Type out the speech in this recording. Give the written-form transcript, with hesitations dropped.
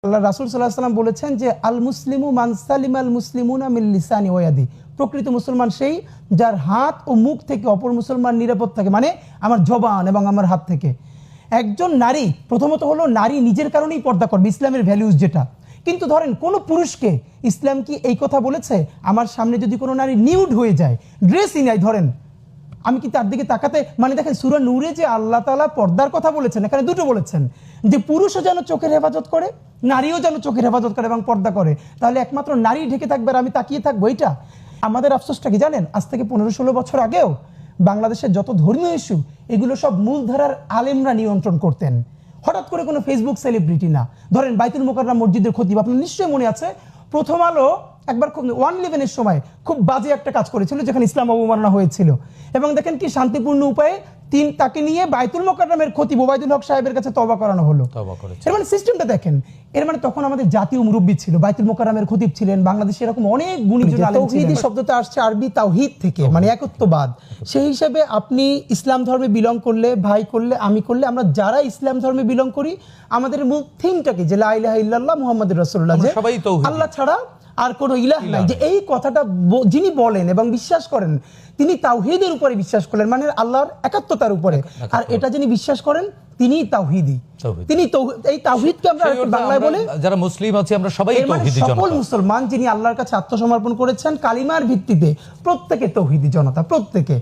আল্লাহ রাসূল সাল্লাল্লাহু আলাইহি ওয়াসাল্লাম বলেছেন যে আল মুসলিমু মান সালিমাল মুসলিমুনা মিন লিসানি ওয়া ইয়াদি। প্রকৃত মুসলমান সেই যার হাত ও মুখ থেকে অপর মুসলমান নিরাপদ থাকে, মানে আমার জবান এবং আমার হাত থেকে। একজন নারী প্রথমত হলো নারী নিজের কারণেই পর্দা করবে, ইসলামের ভ্যালুজ যেটা। কিন্তু ধরেন কোনো পুরুষকে ইসলাম কি এই কথা বলেছে আমার সামনে যদি কোনো নারী নিউড হয়ে যায়, ড্রেসই নাই, ধরেন আমি কি তার দিকে তাকাতে, মানে দেখেন সূরা নূরে যে আল্লাহ তাআলা পর্দার কথা বলেছেন, এখানে দুটো বলেছেন যে পুরুষও যেন চোখের হেফাজত করে, নারীও যেন চোখের হেফাজত করে এবং পর্দা করে। তাহলে একমাত্র নারী ঢেকে থাকবে আর আমি তাকিয়ে থাকবো, এইটা আমাদের আফসোসটা কি জানেন? আজ থেকে 15-16 বছর আগেও বাংলাদেশের যত ধর্মীয় ইস্যু এগুলো সব মূলধারার আলেমরা নিয়ন্ত্রণ করতেন, হঠাৎ করে কোনো ফেসবুক সেলিব্রিটি না। ধরেন বাইতুল মোকাররম মসজিদের খতিব, আপনার নিশ্চয়ই মনে আছে প্রথম আলো একবার 111-এর সময় খুব বাজে একটা কাজ করেছিল যেখানে ইসলাম অবমাননা হয়েছিল, এবং দেখেন কি শান্তিপূর্ণ উপায়ে তাকে নিয়ে বাইতুল মোকাররমের খতিব ওবায়দুল হক সাহেবের কাছে তওবা করানো হলো। এর মানে সিস্টেমটা দেখেন, এর মানে তখন আমাদের জাতীয় মুরব্বী ছিল, বাইতুল মোকাররমের খতিব ছিলেন, বাংলাদেশে এরকম অনেক গুণীজন আলেম ছিলেন। তাওহীদ শব্দটা আসছে আরবি তাওহীদ থেকে, মানে একত্ববাদ। সেই হিসেবে আপনি ইসলাম ধর্মে বিলং করলে, ভাই করলে, আমি করলে, আমরা যারা ইসলাম ধর্মে বিলং করি আমাদের মূল থিমটা কি, যে লা ইলাহা ইল্লাল্লাহ মুহাম্মাদুর রাসূলুল্লাহ, যে আল্লাহ ছাড়া আর কোনো ইলাহ নাই, যে এই কথাটা যিনি বলেন এবং বিশ্বাস করেন তিনি তাওহীদের উপরে বিশ্বাস করলেন, মানে আল্লাহর একাত্মতার উপরে। আর এটা যিনি বিশ্বাস করেন তিনি তাওহীদি, তিনি এই তাওহীদকে আমরা বাংলায় বলে যারা মুসলিম আছি আমরা সবাই তাওহীদি জনতা। সকল মুসলমান যিনি আল্লাহর কাছে আত্মসমর্পণ করেছেন কালিমার ভিত্তিতে, প্রত্যেকে তাওহীদি জনতা, প্রত্যেকে।